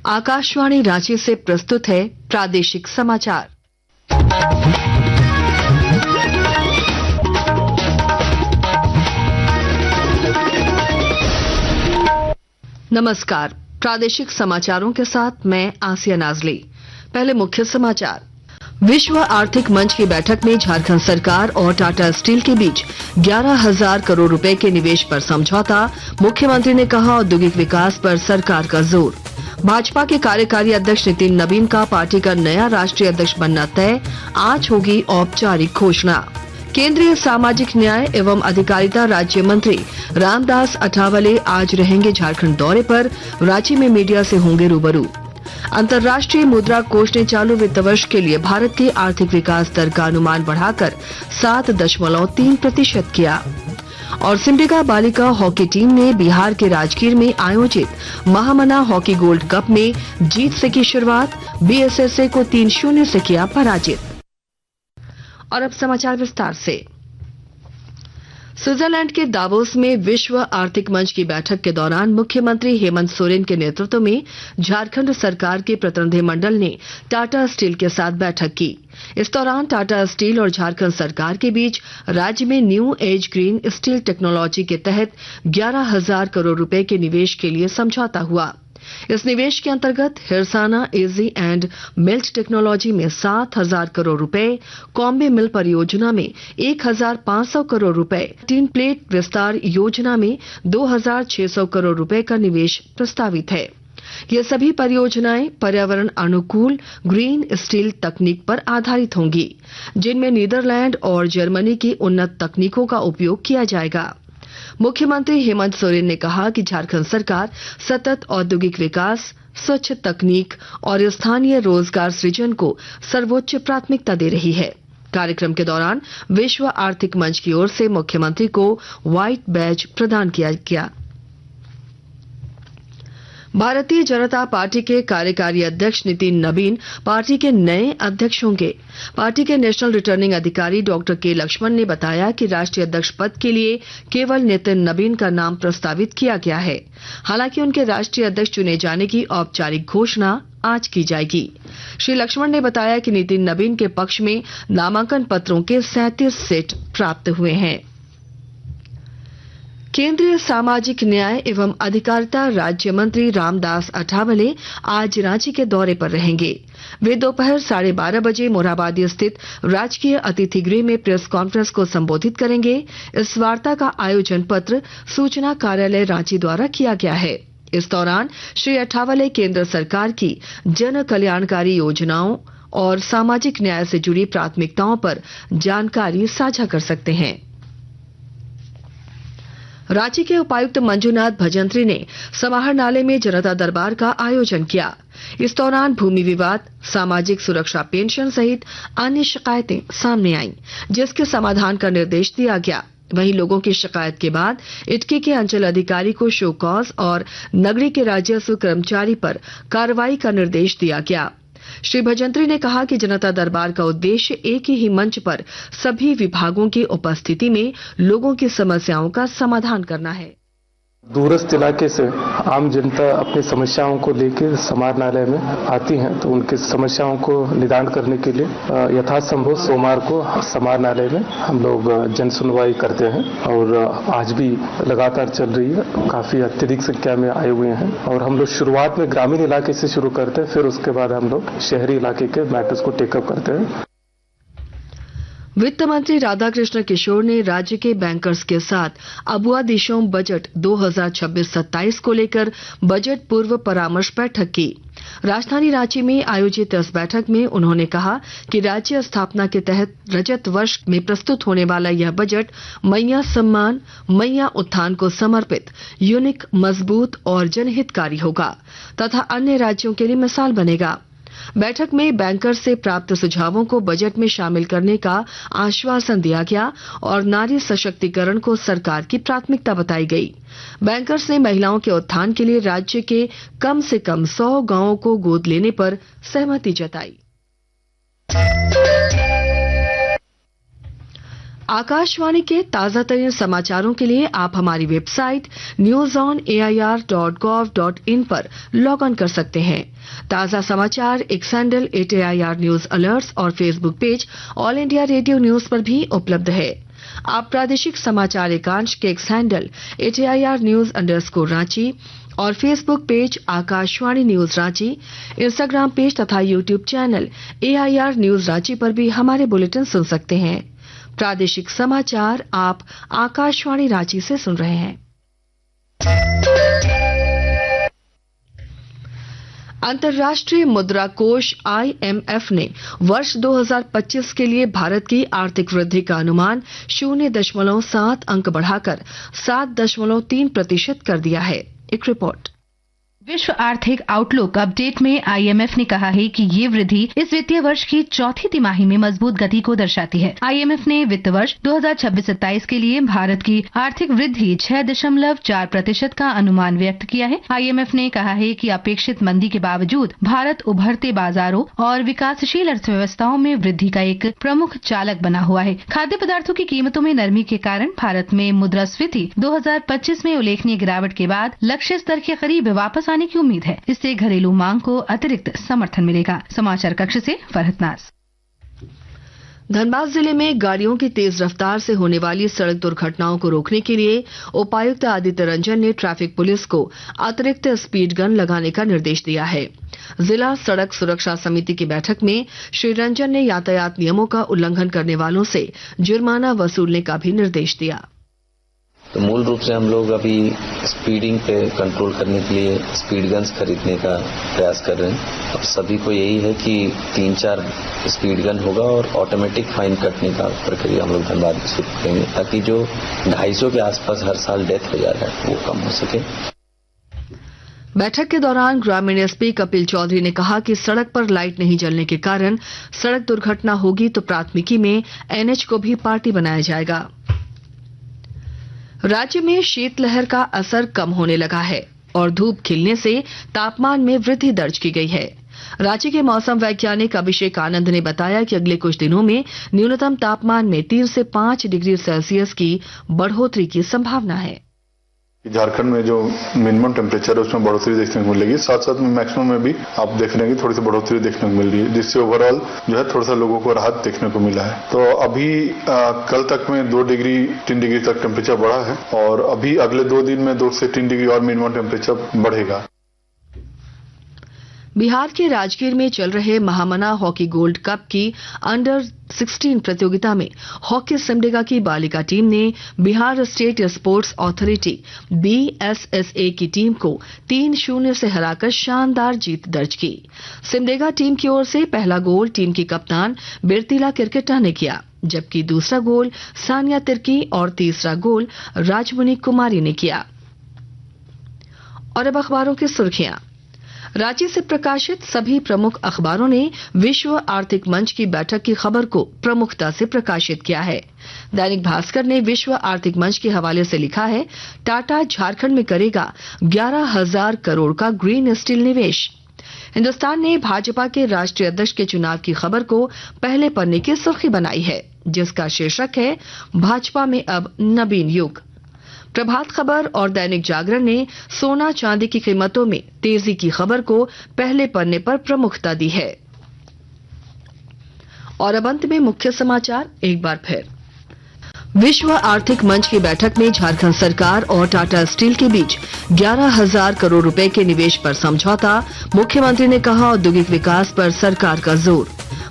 आकाशवाणी रांची से प्रस्तुत है प्रादेशिक समाचार। नमस्कार, प्रादेशिक समाचारों के साथ मैं आसिया नाजली। पहले मुख्य समाचार। विश्व आर्थिक मंच की बैठक में झारखंड सरकार और टाटा स्टील के बीच 11,000 करोड़ रुपए के निवेश पर समझौता। मुख्यमंत्री ने कहा, औद्योगिक विकास पर सरकार का जोर। भाजपा के कार्यकारी अध्यक्ष नितिन नवीन का पार्टी का नया राष्ट्रीय अध्यक्ष बनना तय। आज होगी औपचारिक घोषणा। केंद्रीय सामाजिक न्याय एवं अधिकारिता राज्य मंत्री रामदास अठावले आज रहेंगे झारखंड दौरे पर। रांची में मीडिया से होंगे रूबरू। अंतर्राष्ट्रीय मुद्रा कोष ने चालू वित्त वर्ष के लिए भारत की आर्थिक विकास दर का अनुमान बढ़ाकर 7.3% किया। और सिमडेगा बालिका हॉकी टीम ने बिहार के राजगीर में आयोजित महामना हॉकी गोल्ड कप में जीत से की शुरुआत। बीएसएसए को 3-0 से किया पराजित। और अब समाचार विस्तार से। स्विट्जरलैंड के दावोस में विश्व आर्थिक मंच की बैठक के दौरान मुख्यमंत्री हेमंत सोरेन के नेतृत्व में झारखंड सरकार के प्रतिनिधिमंडल ने टाटा स्टील के साथ बैठक की। इस दौरान टाटा स्टील और झारखंड सरकार के बीच राज्य में new age green steel technology के तहत 11,000 करोड़ रुपए के निवेश के लिए समझौता हुआ। इस निवेश के अंतर्गत हिरसाना एजी एंड मेल्ट टेक्नोलॉजी में 7,000 करोड़ रुपए, कॉम्बे मिल परियोजना में 1,500 करोड़ रुपए, टीन प्लेट विस्तार योजना में 2,600 करोड़ रुपए का निवेश प्रस्तावित है। ये सभी परियोजनाएं पर्यावरण अनुकूल ग्रीन स्टील तकनीक पर आधारित होंगी, जिनमें नीदरलैंड और जर्मनी की उन्नत तकनीकों का उपयोग किया जाएगा। मुख्यमंत्री हेमंत सोरेन ने कहा कि झारखंड सरकार सतत औद्योगिक विकास, स्वच्छ तकनीक और स्थानीय रोजगार सृजन को सर्वोच्च प्राथमिकता दे रही है। कार्यक्रम के दौरान विश्व आर्थिक मंच की ओर से मुख्यमंत्री को व्हाइट बैज प्रदान किया गया। भारतीय जनता पार्टी के कार्यकारी अध्यक्ष नितिन नवीन पार्टी के नए अध्यक्ष होंगे। पार्टी के नेशनल रिटर्निंग अधिकारी डॉक्टर के लक्ष्मण ने बताया कि राष्ट्रीय अध्यक्ष पद के लिए केवल नितिन नवीन का नाम प्रस्तावित किया गया है। हालांकि उनके राष्ट्रीय अध्यक्ष चुने जाने की औपचारिक घोषणा आज की जाएगी। श्री लक्ष्मण ने बताया कि नितिन नवीन के पक्ष में नामांकन पत्रों के 37 सेट प्राप्त हुए हैं। केंद्रीय सामाजिक न्याय एवं अधिकारिता राज्य मंत्री रामदास अठावले आज रांची के दौरे पर रहेंगे। वे दोपहर 12:30 बजे मोरहाबादी स्थित राजकीय अतिथि गृह में प्रेस कॉन्फ्रेंस को संबोधित करेंगे। इस वार्ता का आयोजन पत्र सूचना कार्यालय रांची द्वारा किया गया है। इस दौरान श्री अठावले केंद्र सरकार की जन कल्याणकारी योजनाओं और सामाजिक न्याय से जुड़ी प्राथमिकताओं पर जानकारी साझा कर सकते हैं। रांची के उपायुक्त मंजूनाथ भजंत्री ने समाहर नाले में जनता दरबार का आयोजन किया। इस दौरान भूमि विवाद, सामाजिक सुरक्षा पेंशन सहित अन्य शिकायतें सामने आईं, जिसके समाधान का निर्देश दिया गया। वहीं लोगों की शिकायत के बाद इटकी के अंचल अधिकारी को शो कॉज और नगरी के राजस्व कर्मचारी पर कार्रवाई का निर्देश दिया गया। श्री भजंत्री ने कहा कि जनता दरबार का उद्देश्य एक ही मंच पर सभी विभागों की उपस्थिति में लोगों की समस्याओं का समाधान करना है। दूरस्थ इलाके से आम जनता अपनी समस्याओं को लेकर समाहरणालय में आती हैं, तो उनकी समस्याओं को निदान करने के लिए यथासंभव सोमवार को समाहरणालय में हम लोग जन सुनवाई करते हैं और आज भी लगातार चल रही है। काफी अत्यधिक संख्या में आए हुए हैं और हम लोग शुरुआत में ग्रामीण इलाके से शुरू करते हैं, फिर उसके बाद हम लोग शहरी इलाके के मैटर्स को टेकअप करते हैं। वित्त मंत्री राधाकृष्ण किशोर ने राज्य के बैंकर्स के साथ अबुआ दिशोम बजट 2026-27 को लेकर बजट पूर्व परामर्श बैठक की। राजधानी रांची में आयोजित इस बैठक में उन्होंने कहा कि राज्य स्थापना के तहत रजत वर्ष में प्रस्तुत होने वाला यह बजट मैया सम्मान, मैया उत्थान को समर्पित, यूनिक, मजबूत और जनहितकारी होगा तथा अन्य राज्यों के लिए मिसाल बनेगा। बैठक में बैंकर से प्राप्त सुझावों को बजट में शामिल करने का आश्वासन दिया गया और नारी सशक्तिकरण को सरकार की प्राथमिकता बताई गई। बैंकर्स ने महिलाओं के उत्थान के लिए राज्य के कम से कम 100 गांवों को गोद लेने पर सहमति जताई। आकाशवाणी के ताजा तरीन समाचारों के लिए आप हमारी वेबसाइट news.air.gov.in पर लॉग ऑन कर सकते हैं। ताजा समाचार X handle @AIR news alerts और Facebook page All India Radio news पर भी उपलब्ध है। आप प्रादेशिक समाचार एकांश के एक्स हैंडल @AIR न्यूज_रांची और Facebook page Akashvani news Ranchi, Instagram page तथा YouTube channel AIR news Ranchi पर भी हमारे बुलेटिन सुन सकते हैं। प्रादेशिक समाचार आप आकाशवाणी रांची से सुन रहे हैं। अंतर्राष्ट्रीय मुद्रा कोष IMF ने वर्ष 2025 के लिए भारत की आर्थिक वृद्धि का अनुमान 0.7 अंक बढ़ाकर 7.3% कर दिया है। एक रिपोर्ट। विश्व आर्थिक आउटलुक अपडेट में IMF ने कहा है कि ये वृद्धि इस वित्तीय वर्ष की चौथी तिमाही में मजबूत गति को दर्शाती है। IMF ने वित्त वर्ष 2026-27 के लिए भारत की आर्थिक वृद्धि 6.4% का अनुमान व्यक्त किया है। IMF ने कहा है कि अपेक्षित मंदी के बावजूद भारत उभरते बाजारों और विकासशील अर्थव्यवस्थाओं में वृद्धि का एक प्रमुख चालक बना हुआ है। खाद्य पदार्थों की कीमतों में नरमी के कारण भारत में मुद्रास्फीति 2025 में उल्लेखनीय गिरावट के बाद लक्ष्य स्तर के करीब वापस आने की उम्मीद है। इससे घरेलू मांग को अतिरिक्त समर्थन मिलेगा। समाचार कक्ष से फरहत नाज। धनबाद जिले में गाड़ियों की तेज रफ्तार से होने वाली सड़क दुर्घटनाओं को रोकने के लिए उपायुक्त आदित्य रंजन ने ट्रैफिक पुलिस को अतिरिक्त स्पीड गन लगाने का निर्देश दिया है। जिला सड़क सुरक्षा समिति की बैठक में श्री रंजन ने यातायात नियमों का उल्लंघन करने वालों से जुर्माना वसूलने का भी निर्देश दिया। तो मूल रूप से हम लोग अभी स्पीडिंग पे कंट्रोल करने के लिए स्पीड गन्स खरीदने का प्रयास कर रहे हैं। अब सभी को यही है कि 3-4 स्पीड गन होगा और ऑटोमेटिक फाइन कटने का प्रक्रिया हम लोग धनबाद में शुरू करेंगे, ताकि जो 250 के आसपास हर साल डेथ हो जा रहा है वो कम हो सके। बैठक के दौरान ग्रामीण एसपी कपिल चौधरी ने कहा कि सड़क पर लाइट नहीं जलने के कारण सड़क दुर्घटना होगी तो प्राथमिकी में NH को भी पार्टी बनाया जाएगा। राज्य में शीतलहर का असर कम होने लगा है और धूप खिलने से तापमान में वृद्धि दर्ज की गई है। राज्य के मौसम वैज्ञानिक अभिषेक आनंद ने बताया कि अगले कुछ दिनों में न्यूनतम तापमान में 3 से 5 डिग्री सेल्सियस की बढ़ोतरी की संभावना है। झारखंड में जो मिनिमम टेम्परेचर है उसमें बढ़ोतरी देखने को मिलेगी, साथ साथ में मैक्सिमम में भी आप देख रहे हैं कि थोड़ी सी बढ़ोतरी देखने को मिल रही है, जिससे ओवरऑल जो है थोड़ा सा लोगों को राहत देखने को मिला है। तो अभी कल तक में 2 डिग्री 3 डिग्री तक टेम्परेचर बढ़ा है और अभी अगले 2 दिन में 2 से 3 डिग्री और मिनिमम टेम्परेचर बढ़ेगा। बिहार के राजगीर में चल रहे महामना हॉकी गोल्ड कप की अंडर 16 प्रतियोगिता में हॉकी सिमडेगा की बालिका टीम ने Bihar state sports authority BSSA की टीम को 3-0 से हराकर शानदार जीत दर्ज की। सिमडेगा टीम की ओर से पहला गोल टीम की कप्तान बिरतिला किरकेटा ने किया, जबकि दूसरा गोल सानिया तिर्की और तीसरा गोल राजमुनी कुमारी ने किया। और अब अखबारों की सुर्खियां। रांची से प्रकाशित सभी प्रमुख अखबारों ने विश्व आर्थिक मंच की बैठक की खबर को प्रमुखता से प्रकाशित किया है। दैनिक भास्कर ने विश्व आर्थिक मंच के हवाले से लिखा है, टाटा झारखंड में करेगा 11,000 करोड़ का ग्रीन स्टील निवेश। हिंदुस्तान ने भाजपा के राष्ट्रीय अध्यक्ष के चुनाव की खबर को पहले पन्ने की सुर्खी बनाई है, जिसका शीर्षक है, भाजपा में अब नवीन युग। प्रभात खबर और दैनिक जागरण ने सोना चांदी की कीमतों में तेजी की खबर को पहले पन्ने पर प्रमुखता दी है। और अब अंत में मुख्य समाचार एक बार फिर। विश्व आर्थिक मंच की बैठक में झारखंड सरकार और टाटा स्टील के बीच 11,000 करोड़ रुपए के निवेश पर समझौता। मुख्यमंत्री ने कहा, औद्योगिक विकास पर सरकार का जोर।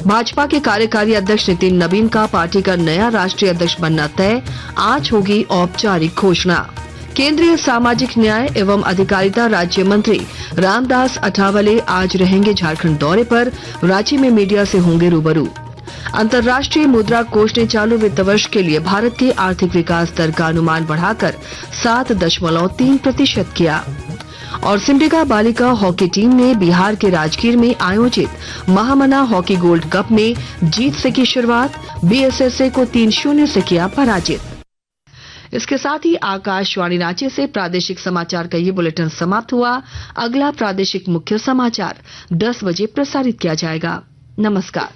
भाजपा के कार्यकारी अध्यक्ष नितिन नवीन का पार्टी का नया राष्ट्रीय अध्यक्ष बनना तय। आज होगी औपचारिक घोषणा। केंद्रीय सामाजिक न्याय एवं अधिकारिता राज्य मंत्री रामदास अठावले आज रहेंगे झारखंड दौरे पर। रांची में मीडिया से होंगे रूबरू। अंतर्राष्ट्रीय मुद्रा कोष ने चालू वित्त वर्ष के लिए भारत के आर्थिक विकास दर का अनुमान बढ़ाकर 7.3% किया। और सिमडेगा बालिका हॉकी टीम ने बिहार के राजगीर में आयोजित महामना हॉकी गोल्ड कप में जीत से की शुरुआत। BSSA को 3-0 से किया पराजित। इसके साथ ही आकाशवाणी रांची से प्रादेशिक समाचार का ये बुलेटिन समाप्त हुआ। अगला प्रादेशिक मुख्य समाचार 10 बजे प्रसारित किया जाएगा। नमस्कार।